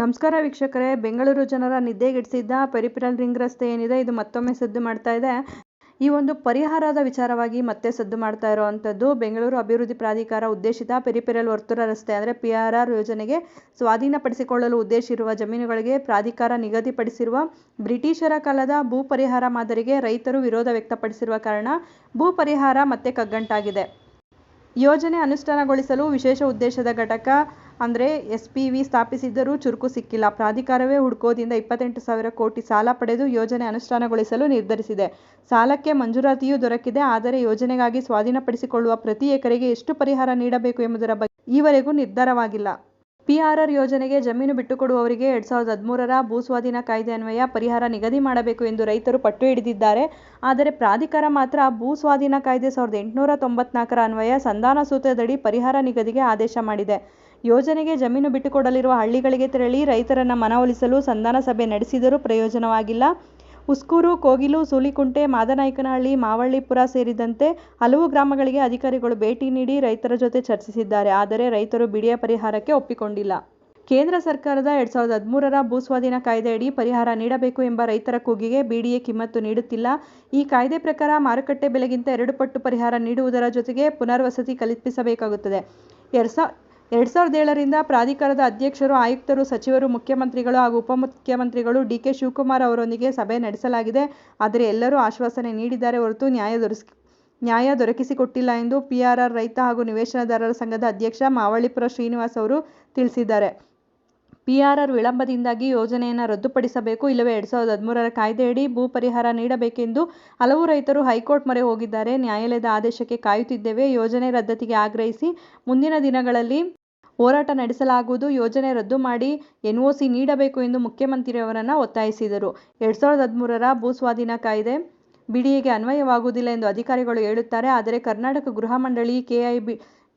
ನಮಸ್ಕಾರ ವೀಕ್ಷಕರೇ, ಬೆಂಗಳೂರು ಜನರ ನಿದ್ದೆಗೆಡಿಸಿದ್ದ ಪೆರಿಫೆರಲ್ ರಿಂಗ್ ರಸ್ತೆ ಏನಿದೆ ಇದು ಮತ್ತೊಮ್ಮೆ ಸದ್ದು ಮಾಡ್ತಾ ಇದೆ. ಈ ಒಂದು ಪರಿಹಾರದ ವಿಚಾರವಾಗಿ ಮತ್ತೆ ಸದ್ದು ಮಾಡ್ತಾ ಇರುವಂಥದ್ದು ಬೆಂಗಳೂರು ಅಭಿವೃದ್ಧಿ ಪ್ರಾಧಿಕಾರ ಉದ್ದೇಶಿತ ಪೆರಿಫೆರಲ್ ವರ್ತುಲ ರಸ್ತೆ ಅಂದರೆ PRR ಯೋಜನೆಗೆ ಸ್ವಾಧೀನಪಡಿಸಿಕೊಳ್ಳಲು ಉದ್ದೇಶಿಸಿರುವ ಜಮೀನುಗಳಿಗೆ ಪ್ರಾಧಿಕಾರ ನಿಗದಿಪಡಿಸಿರುವ ಬ್ರಿಟಿಷರ ಕಾಲದ ಭೂ ಪರಿಹಾರ ಮಾದರಿಗೆ ರೈತರು ವಿರೋಧ ವ್ಯಕ್ತಪಡಿಸಿರುವ ಕಾರಣ ಭೂ ಪರಿಹಾರ ಮತ್ತೆ ಕಗ್ಗಂಟಾಗಿದೆ. ಯೋಜನೆ ಅನುಷ್ಠಾನಗೊಳಿಸಲು ವಿಶೇಷ ಉದ್ದೇಶದ ಘಟಕ ಅಂದರೆ SPV ಸ್ಥಾಪಿಸಿದ್ದರೂ ಚುರುಕು ಸಿಕ್ಕಿಲ್ಲ. ಪ್ರಾಧಿಕಾರವೇ ಹುಡ್ಕೋದಿಂದ 28,000 ಕೋಟಿ ಸಾಲ ಪಡೆದು ಯೋಜನೆ ಅನುಷ್ಠಾನಗೊಳಿಸಲು ನಿರ್ಧರಿಸಿದೆ. ಸಾಲಕ್ಕೆ ಮಂಜೂರಾತಿಯೂ ದೊರಕಿದೆ. ಆದರೆ ಯೋಜನೆಗಾಗಿ ಸ್ವಾಧೀನಪಡಿಸಿಕೊಳ್ಳುವ ಪ್ರತಿ ಎಕರೆಗೆ ಎಷ್ಟು ಪರಿಹಾರ ನೀಡಬೇಕು ಎಂಬುದರ ಬಗ್ಗೆ ಈವರೆಗೂ ನಿರ್ಧಾರವಾಗಿಲ್ಲ. PRR ಯೋಜನೆಗೆ ಜಮೀನು ಬಿಟ್ಟುಕೊಡುವವರಿಗೆ 2013ರ ಭೂಸ್ವಾಧೀನ ಕಾಯ್ದೆ ಅನ್ವಯ ಪರಿಹಾರ ನಿಗದಿ ಮಾಡಬೇಕು ಎಂದು ರೈತರು ಪಟ್ಟು ಹಿಡಿದಿದ್ದಾರೆ. ಆದರೆ ಪ್ರಾಧಿಕಾರ ಮಾತ್ರ ಭೂಸ್ವಾಧೀನ ಕಾಯ್ದೆ 1894ರ ಅನ್ವಯ ಸಂಧಾನ ಸೂತ್ರದಡಿ ಪರಿಹಾರ ನಿಗದಿಗೆ ಆದೇಶ ಮಾಡಿದೆ. ಯೋಜನೆಗೆ ಜಮೀನು ಬಿಟ್ಟುಕೊಡಲಿರುವ ಹಳ್ಳಿಗಳಿಗೆ ತೆರಳಿ ರೈತರನ್ನ ಮನವೊಲಿಸಲು ಸಂಧಾನ ಸಭೆ ನಡೆಸಿದರೂ ಪ್ರಯೋಜನವಾಗಿಲ್ಲ. ಉಸ್ಕೂರು, ಕೋಗಿಲು, ಸೂಲಿಕುಂಟೆ, ಮಾದನಾಯಕನಹಳ್ಳಿ, ಮಾವಳ್ಳಿಪುರ ಸೇರಿದಂತೆ ಹಲವು ಗ್ರಾಮಗಳಿಗೆ ಅಧಿಕಾರಿಗಳು ಭೇಟಿ ನೀಡಿ ರೈತರ ಜೊತೆ ಚರ್ಚಿಸಿದ್ದಾರೆ. ಆದರೆ ರೈತರು ಬಿಡಿಯ ಪರಿಹಾರಕ್ಕೆ ಒಪ್ಪಿಕೊಂಡಿಲ್ಲ. ಕೇಂದ್ರ ಸರ್ಕಾರದ 2013ರ ಭೂಸ್ವಾಧೀನ ಕಾಯ್ದೆಯಡಿ ಪರಿಹಾರ ನೀಡಬೇಕು ಎಂಬ ರೈತರ ಕೂಗಿಗೆ BDA ಕಿಮ್ಮತ್ತು ನೀಡುತ್ತಿಲ್ಲ. ಈ ಕಾಯ್ದೆ ಪ್ರಕಾರ ಮಾರುಕಟ್ಟೆ ಬೆಲೆಗಿಂತ 2 ಪಟ್ಟು ಪರಿಹಾರ ನೀಡುವುದರ ಜೊತೆಗೆ ಪುನರ್ವಸತಿ ಕಲ್ಪಿಸಬೇಕಾಗುತ್ತದೆ. 2007ರಿಂದ ಪ್ರಾಧಿಕಾರದ ಅಧ್ಯಕ್ಷರು, ಆಯುಕ್ತರು, ಸಚಿವರು, ಮುಖ್ಯಮಂತ್ರಿಗಳು ಹಾಗೂ ಉಪಮುಖ್ಯಮಂತ್ರಿಗಳು DK ಶಿವಕುಮಾರ್ ಅವರೊಂದಿಗೆ ಸಭೆ ನಡೆಸಲಾಗಿದೆ. ಆದರೆ ಎಲ್ಲರೂ ಆಶ್ವಾಸನೆ ನೀಡಿದ್ದಾರೆ ಹೊರತು ನ್ಯಾಯ ದೊರಕಿಸಿಕೊಟ್ಟಿಲ್ಲ ಎಂದು PRR ರೈತ ಹಾಗೂ ನಿವೇಶನದಾರರ ಸಂಘದ ಅಧ್ಯಕ್ಷ ಮಾವಳ್ಳಿಪುರ ಶ್ರೀನಿವಾಸ್ ಅವರು ತಿಳಿಸಿದ್ದಾರೆ. PRR ವಿಳಂಬದಿಂದಾಗಿ ಯೋಜನೆಯನ್ನು ರದ್ದುಪಡಿಸಬೇಕು, ಇಲ್ಲವೇ 2013ರ ಕಾಯ್ದೆಯಡಿ ಭೂ ಪರಿಹಾರ ನೀಡಬೇಕೆಂದು ಹಲವು ರೈತರು ಹೈಕೋರ್ಟ್ ಮೊರೆ ಹೋಗಿದ್ದಾರೆ. ನ್ಯಾಯಾಲಯದ ಆದೇಶಕ್ಕೆ ಕಾಯುತ್ತಿದ್ದೇವೆ. ಯೋಜನೆ ರದ್ದತಿಗೆ ಆಗ್ರಹಿಸಿ ಮುಂದಿನ ದಿನಗಳಲ್ಲಿ ಹೋರಾಟ ನಡೆಸಲಾಗುವುದು. ಯೋಜನೆ ರದ್ದು ಮಾಡಿ NOC ನೀಡಬೇಕು ಎಂದು ಮುಖ್ಯಮಂತ್ರಿಯವರನ್ನು ಒತ್ತಾಯಿಸಿದರು. 2013ರ ಭೂಸ್ವಾಧೀನ ಕಾಯ್ದೆ BDAಗೆ ಅನ್ವಯವಾಗುವುದಿಲ್ಲ ಎಂದು ಅಧಿಕಾರಿಗಳು ಹೇಳುತ್ತಾರೆ. ಆದರೆ ಕರ್ನಾಟಕ ಗೃಹ ಮಂಡಳಿ,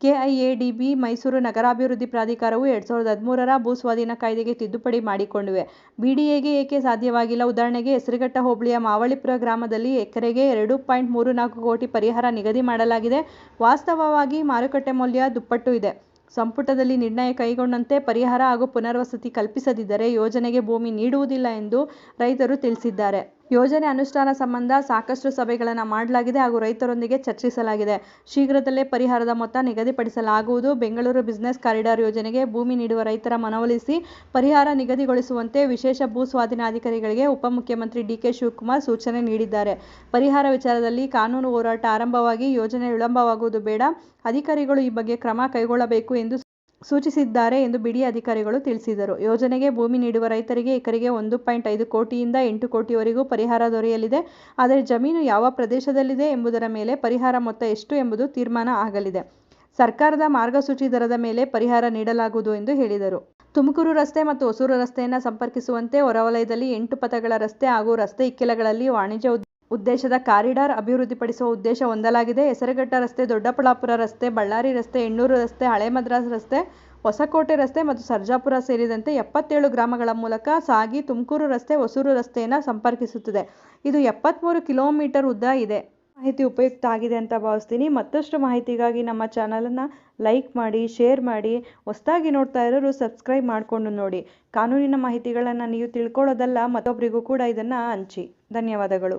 KIADB, ಮೈಸೂರು ನಗರಾಭಿವೃದ್ಧಿ ಪ್ರಾಧಿಕಾರವು 2013ರ ಭೂಸ್ವಾಧೀನ ಕಾಯ್ದೆಗೆ ತಿದ್ದುಪಡಿ ಮಾಡಿಕೊಂಡಿವೆ. BDAಗೆ ಏಕೆ ಸಾಧ್ಯವಾಗಿಲ್ಲ? ಉದಾಹರಣೆಗೆ ಹೆಸರುಘಟ್ಟ ಹೋಬಳಿಯ ಮಾವಳ್ಳಿಪುರ ಗ್ರಾಮದಲ್ಲಿ ಎಕರೆಗೆ 2.34 ಕೋಟಿ ಪರಿಹಾರ ನಿಗದಿ ಮಾಡಲಾಗಿದೆ. ವಾಸ್ತವವಾಗಿ ಮಾರುಕಟ್ಟೆ ಮೌಲ್ಯ ದುಪ್ಪಟ್ಟು ಇದೆ. ಸಂಪುಟದಲ್ಲಿ ನಿರ್ಣಯ ಕೈಗೊಂಡಂತೆ ಪರಿಹಾರ ಹಾಗೂ ಪುನರ್ವಸತಿ ಕಲ್ಪಿಸದಿದ್ದರೆ ಯೋಜನೆಗೆ ಭೂಮಿ ನೀಡುವುದಿಲ್ಲ ಎಂದು ರೈತರು ತಿಳಿಸಿದ್ದಾರೆ. ಯೋಜನೆ ಅನುಷ್ಠಾನ ಸಂಬಂಧ ಸಾಕಷ್ಟು ಸಭೆಗಳನ್ನು ಮಾಡಲಾಗಿದೆ ಹಾಗೂ ರೈತರೊಂದಿಗೆ ಚರ್ಚಿಸಲಾಗಿದೆ. ಶೀಘ್ರದಲ್ಲೇ ಪರಿಹಾರದ ಮೊತ್ತ ನಿಗದಿಪಡಿಸಲಾಗುವುದು. ಬೆಂಗಳೂರು ಬಿಸಿನೆಸ್ ಕಾರಿಡಾರ್ ಯೋಜನೆಗೆ ಭೂಮಿ ನೀಡುವ ರೈತರ ಮನವೊಲಿಸಿ ಪರಿಹಾರ ನಿಗದಿಗೊಳಿಸುವಂತೆ ವಿಶೇಷ ಭೂ ಸ್ವಾಧೀನಾಧಿಕಾರಿಗಳಿಗೆ ಉಪಮುಖ್ಯಮಂತ್ರಿ DK ಶಿವಕುಮಾರ್ ಸೂಚನೆ ನೀಡಿದ್ದಾರೆ. ಪರಿಹಾರ ವಿಚಾರದಲ್ಲಿ ಕಾನೂನು ಹೋರಾಟ ಆರಂಭವಾಗಿ ಯೋಜನೆ ವಿಳಂಬವಾಗುವುದು ಬೇಡ. ಅಧಿಕಾರಿಗಳು ಈ ಬಗ್ಗೆ ಕ್ರಮ ಕೈಗೊಳ್ಳಬೇಕು ಎಂದು ಸೂಚಿಸಿದ್ದಾರೆ ಎಂದು BDA ಅಧಿಕಾರಿಗಳು ತಿಳಿಸಿದರು. ಯೋಜನೆಗೆ ಭೂಮಿ ನೀಡುವ ರೈತರಿಗೆ ಎಕರೆಗೆ 1.5 ಕೋಟಿಯಿಂದ 8 ಕೋಟಿವರೆಗೂ ಪರಿಹಾರ ದೊರೆಯಲಿದೆ. ಆದರೆ ಜಮೀನು ಯಾವ ಪ್ರದೇಶದಲ್ಲಿದೆ ಎಂಬುದರ ಮೇಲೆ ಪರಿಹಾರ ಮೊತ್ತ ಎಷ್ಟು ಎಂಬುದು ತೀರ್ಮಾನ ಆಗಲಿದೆ. ಸರ್ಕಾರದ ಮಾರ್ಗಸೂಚಿ ದರದ ಮೇಲೆ ಪರಿಹಾರ ನೀಡಲಾಗುವುದು ಎಂದು ಹೇಳಿದರು. ತುಮಕೂರು ರಸ್ತೆ ಮತ್ತು ಹೊಸೂರು ರಸ್ತೆಯನ್ನು ಸಂಪರ್ಕಿಸುವಂತೆ ಹೊರವಲಯದಲ್ಲಿ 8 ಪಥಗಳ ರಸ್ತೆ ಹಾಗೂ ರಸ್ತೆ ಇಕ್ಕೆಲಗಳಲ್ಲಿ ವಾಣಿಜ್ಯ ಉದ್ದೇಶದ ಕಾರಿಡಾರ್ ಅಭಿವೃದ್ಧಿಪಡಿಸುವ ಉದ್ದೇಶ ಹೊಂದಲಾಗಿದೆ. ಹೆಸರುಘಟ್ಟ ರಸ್ತೆ, ದೊಡ್ಡಬಳ್ಳಾಪುರ ರಸ್ತೆ, ಬಳ್ಳಾರಿ ರಸ್ತೆ, ಹೆಣ್ಣೂರು ರಸ್ತೆ, ಹಳೆ ಮದ್ರಾಸ್ ರಸ್ತೆ, ಹೊಸಕೋಟೆ ರಸ್ತೆ ಮತ್ತು ಸರ್ಜಾಪುರ ಸೇರಿದಂತೆ 77 ಗ್ರಾಮಗಳ ಮೂಲಕ ಸಾಗಿ ತುಮಕೂರು ರಸ್ತೆ, ಹೊಸೂರು ರಸ್ತೆಯನ್ನು ಸಂಪರ್ಕಿಸುತ್ತದೆ. ಇದು 73 ಕಿಲೋಮೀಟರ್ ಉದ್ದ ಇದೆ. ಮಾಹಿತಿ ಉಪಯುಕ್ತ ಆಗಿದೆ ಅಂತ ಭಾವಿಸ್ತೀನಿ. ಮತ್ತಷ್ಟು ಮಾಹಿತಿಗಾಗಿ ನಮ್ಮ ಚಾನಲನ್ನು ಲೈಕ್ ಮಾಡಿ, ಶೇರ್ ಮಾಡಿ. ಹೊಸದಾಗಿ ನೋಡ್ತಾ ಇರೋರು ಸಬ್ಸ್ಕ್ರೈಬ್ ಮಾಡಿಕೊಂಡು ನೋಡಿ. ಕಾನೂನಿನ ಮಾಹಿತಿಗಳನ್ನು ನೀವು ತಿಳ್ಕೊಳ್ಳೋದಲ್ಲ, ಮತ್ತೊಬ್ಬರಿಗೂ ಕೂಡ ಇದನ್ನು ಹಂಚಿ. ಧನ್ಯವಾದಗಳು.